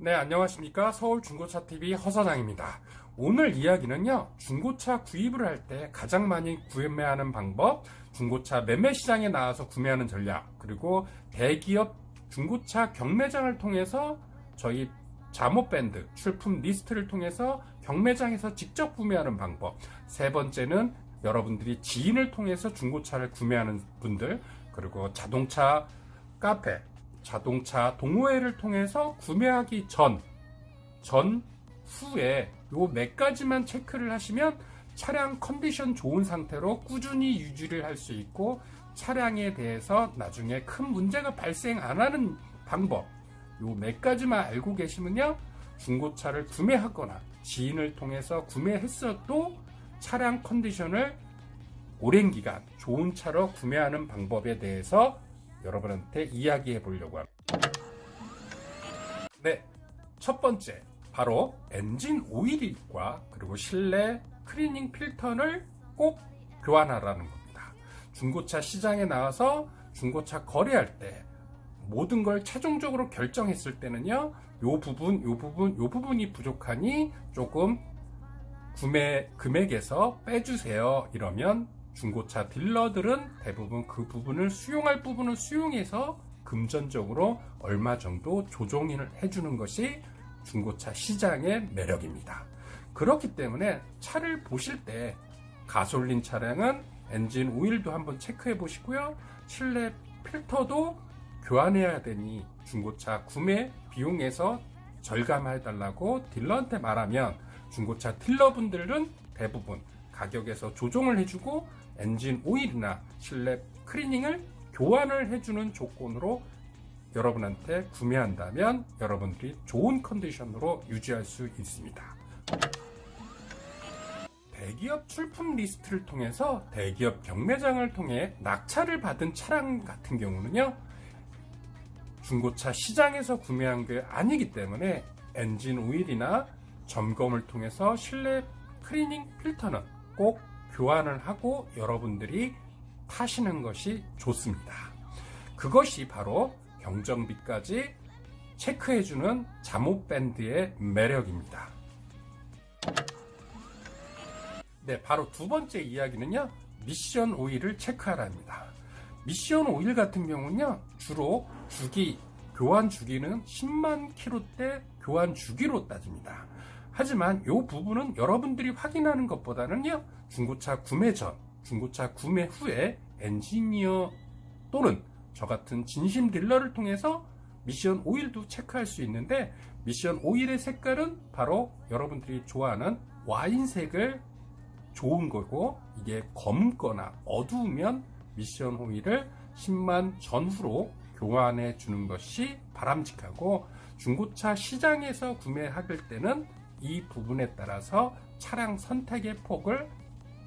네, 안녕하십니까. 서울중고차TV 허사장입니다. 오늘 이야기는요, 중고차 구입을 할 때 가장 많이 구매하는 방법, 중고차 매매 시장에 나와서 구매하는 전략, 그리고 대기업 중고차 경매장을 통해서 저희 자모밴드 출품 리스트를 통해서 경매장에서 직접 구매하는 방법, 세 번째는 여러분들이 지인을 통해서 중고차를 구매하는 분들, 그리고 자동차 카페, 자동차 동호회를 통해서 구매하기 후에 요 몇 가지만 체크를 하시면 차량 컨디션 좋은 상태로 꾸준히 유지를 할 수 있고, 차량에 대해서 나중에 큰 문제가 발생 안 하는 방법, 요 몇 가지만 알고 계시면요, 중고차를 구매하거나 지인을 통해서 구매했어도 차량 컨디션을 오랜 기간 좋은 차로 구매하는 방법에 대해서 여러분한테 이야기해 보려고 합니다. 네, 첫 번째 바로 엔진 오일과 그리고 실내 클리닝 필터를 꼭 교환하라는 겁니다. 중고차 시장에 나와서 중고차 거래할 때 모든 걸 최종적으로 결정했을 때는요, 요 부분이 부족하니 조금 구매 금액에서 빼주세요, 이러면 중고차 딜러들은 대부분 그 부분을 수용할 부분을 수용해서 금전적으로 얼마 정도 조정을 해주는 것이 중고차 시장의 매력입니다. 그렇기 때문에 차를 보실 때 가솔린 차량은 엔진 오일도 한번 체크해 보시고요, 실내 필터도 교환해야 되니 중고차 구매 비용에서 절감해 달라고 딜러한테 말하면 중고차 딜러분들은 대부분 가격에서 조정을 해주고 엔진 오일이나 실내 클리닝을 교환을 해주는 조건으로 여러분한테 구매한다면 여러분들이 좋은 컨디션으로 유지할 수 있습니다. 대기업 출품 리스트를 통해서 대기업 경매장을 통해 낙찰을 받은 차량 같은 경우는요, 중고차 시장에서 구매한 게 아니기 때문에 엔진 오일이나 점검을 통해서 실내 클리닝 필터는 꼭 교환을 하고 여러분들이 타시는 것이 좋습니다. 그것이 바로 경정비까지 체크해주는 자모밴드의 매력입니다. 네, 바로 두 번째 이야기는요, 미션 오일을 체크하랍니다. 미션 오일 같은 경우는요, 주로 교환 주기는 10만 킬로대 교환 주기로 따집니다. 하지만 이 부분은 여러분들이 확인하는 것보다는요, 중고차 구매 전, 중고차 구매 후에 엔지니어 또는 저 같은 진심 딜러를 통해서 미션 오일도 체크할 수 있는데, 미션 오일의 색깔은 바로 여러분들이 좋아하는 와인색을 좋은 거고, 이게 검거나 어두우면 미션 오일을 10만 전후로 교환해 주는 것이 바람직하고, 중고차 시장에서 구매할 때는 이 부분에 따라서 차량 선택의 폭을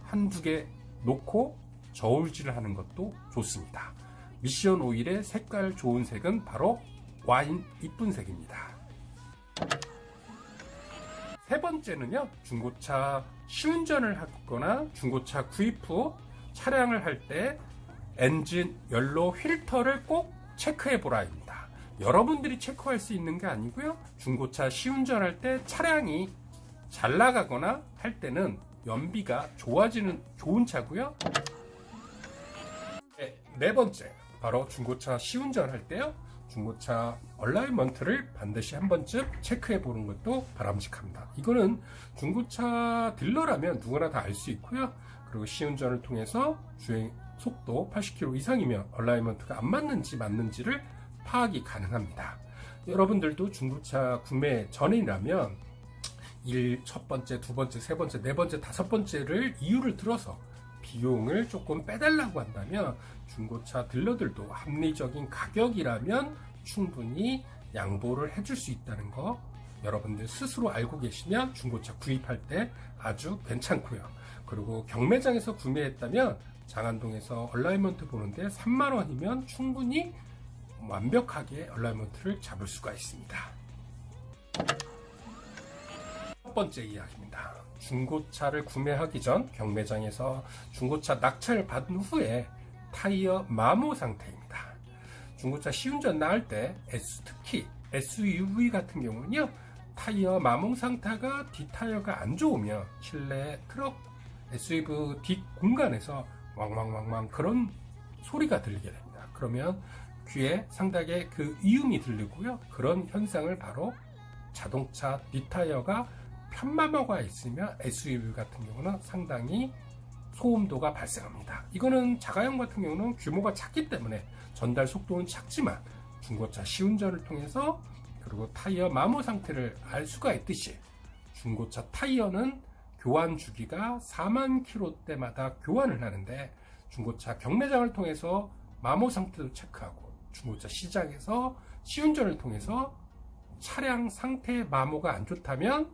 한두 개 놓고 저울질을 하는 것도 좋습니다. 미션 오일의 색깔 좋은 색은 바로 와인 이쁜 색입니다. 세 번째는요, 중고차 시운전을 하거나 중고차 구입 후 차량을 할 때 엔진 연료 필터를 꼭 체크해 보라입니다. 여러분들이 체크할 수 있는 게 아니고요, 중고차 시운전할 때 차량이 잘 나가거나 할 때는 연비가 좋아지는 좋은 차고요. 네 번째, 바로 중고차 시운전할 때요, 중고차 얼라이먼트를 반드시 한 번쯤 체크해 보는 것도 바람직합니다. 이거는 중고차 딜러라면 누구나 다 알 수 있고요. 그리고 시운전을 통해서 주행 속도 80km 이상이면 얼라이먼트가 안 맞는지를 파악이 가능합니다. 여러분들도 중고차 구매 전이라면 첫 번째, 두 번째, 세 번째, 네 번째, 다섯 번째를 이유를 들어서 비용을 조금 빼달라고 한다면 중고차 딜러들도 합리적인 가격이라면 충분히 양보를 해줄 수 있다는 거 여러분들 스스로 알고 계시면 중고차 구입할 때 아주 괜찮고요. 그리고 경매장에서 구매했다면 장안동에서 얼라이먼트 보는데 3만원이면 충분히 완벽하게 얼라이먼트를 잡을 수가 있습니다. 첫 번째 이야기입니다. 중고차를 구매하기 전 경매장에서 중고차 낙찰을 받은 후에 타이어 마모 상태입니다. 중고차 시운전 나갈 때 특히 SUV 같은 경우는요, 타이어 마몽 상태가 뒷타이어가 안 좋으면 실내 트럭 SUV 뒷 공간에서 왕왕왕왕 그런 소리가 들리게 됩니다. 그러면 귀에 상당히 그 이음이 들리고요. 그런 현상을 바로 자동차 뒷타이어가 편마모가 있으면 SUV 같은 경우는 상당히 소음도가 발생합니다. 이거는 자가용 같은 경우는 규모가 작기 때문에 전달 속도는 작지만 중고차 시운전을 통해서 그리고 타이어 마모 상태를 알 수가 있듯이 중고차 타이어는 교환 주기가 4만 킬로대마다 교환을 하는데 중고차 경매장을 통해서 마모 상태도 체크하고 중고차 시장에서 시운전을 통해서 차량 상태 마모가 안 좋다면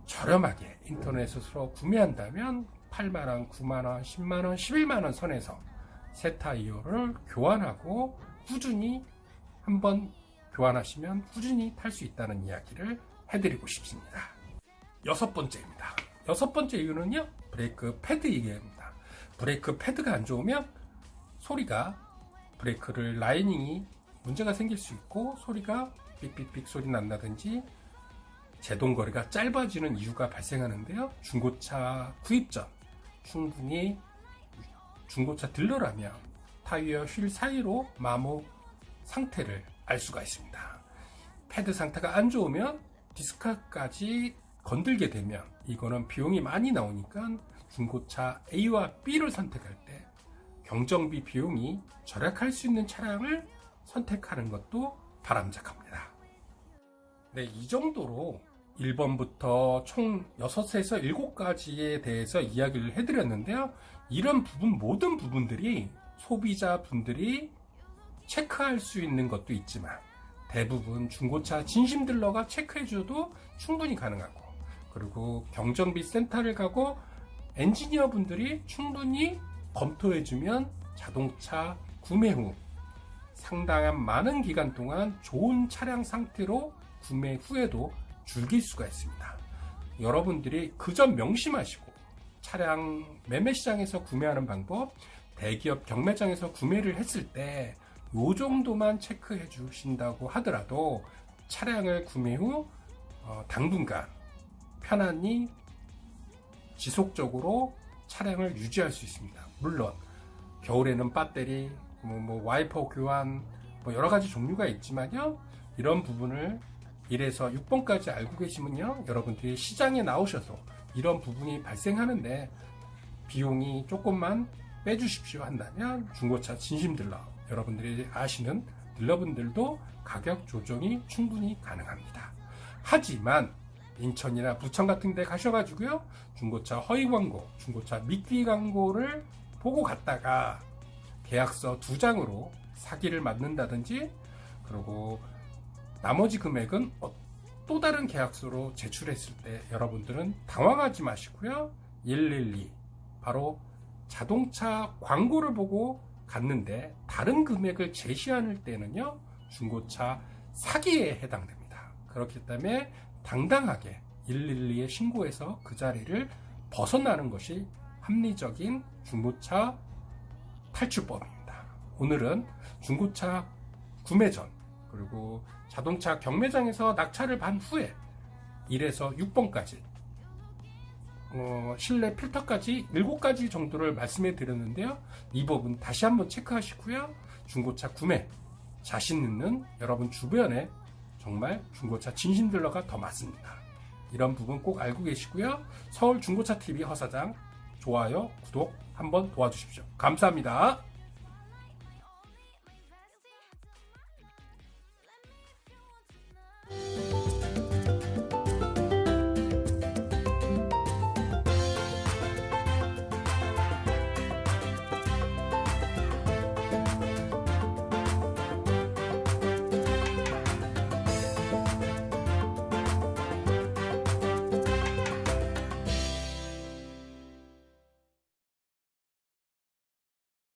저렴하게 인터넷으로 구매한다면 8만원, 9만원, 10만원, 11만원 선에서 새 타이어를 교환하고 꾸준히 한번 교환하시면 꾸준히 탈 수 있다는 이야기를 해드리고 싶습니다. 여섯 번째입니다. 여섯 번째 이유는요, 브레이크 패드 얘기입니다. 브레이크 패드가 안 좋으면 소리가 브레이크를 라이닝이 문제가 생길 수 있고 소리가 삑삑삑 소리 난다든지 제동거리가 짧아지는 이유가 발생하는데요. 중고차 구입 전 충분히 중고차 딜러라면 타이어 휠 사이로 마모 상태를 알 수가 있습니다. 패드 상태가 안 좋으면 디스크까지 건들게 되면 이거는 비용이 많이 나오니까 중고차 A와 B를 선택할 때 경정비 비용이 절약할 수 있는 차량을 선택하는 것도 바람직합니다. 네, 이 정도로 1번부터 총 6에서 7가지에 대해서 이야기를 해드렸는데요. 이런 모든 부분들이 소비자분들이 체크할 수 있는 것도 있지만 대부분 중고차 진심 딜러가 체크해줘도 충분히 가능하고 그리고 경정비 센터를 가고 엔지니어 분들이 충분히 검토해주면 자동차 구매 후 상당한 많은 기간 동안 좋은 차량 상태로 구매 후에도 즐길 수가 있습니다. 여러분들이 그 점 명심하시고 차량 매매 시장에서 구매하는 방법, 대기업 경매장에서 구매를 했을 때 요 정도만 체크해 주신다고 하더라도 차량을 구매 후 당분간 편안히 지속적으로 차량을 유지할 수 있습니다. 물론 겨울에는 배터리, 와이퍼 교환 여러 가지 종류가 있지만요. 이런 부분을 1에서 6번까지 알고 계시면요. 여러분들이 시장에 나오셔서 이런 부분이 발생하는데 비용이 조금만 빼주십시오 한다면 중고차 진심 딜러, 여러분들이 아시는 딜러분들도 가격 조정이 충분히 가능합니다. 하지만 인천이나 부천 같은 데 가셔가지고요. 중고차 허위 광고, 중고차 미끼 광고를 보고 갔다가 계약서 2장으로 사기를 맞는다든지 그리고 나머지 금액은 또 다른 계약서로 제출했을 때 여러분들은 당황하지 마시고요. 112 바로 자동차 광고를 보고 갔는데 다른 금액을 제시할 때는요. 중고차 사기에 해당됩니다. 그렇기 때문에 당당하게 112에 신고해서 그 자리를 벗어나는 것이 합리적인 중고차 탈출법입니다. 오늘은 중고차 구매 전 그리고 자동차 경매장에서 낙찰을 받은 후에 1에서 6번까지 실내 필터까지 7가지 정도를 말씀해 드렸는데요. 이 부분 다시 한번 체크하시고요. 중고차 구매 자신 있는 여러분 주변에 정말 중고차 진심 딜러가 더 많습니다. 이런 부분 꼭 알고 계시고요. 서울 중고차 TV 허사장 좋아요, 구독 한번 도와주십시오. 감사합니다.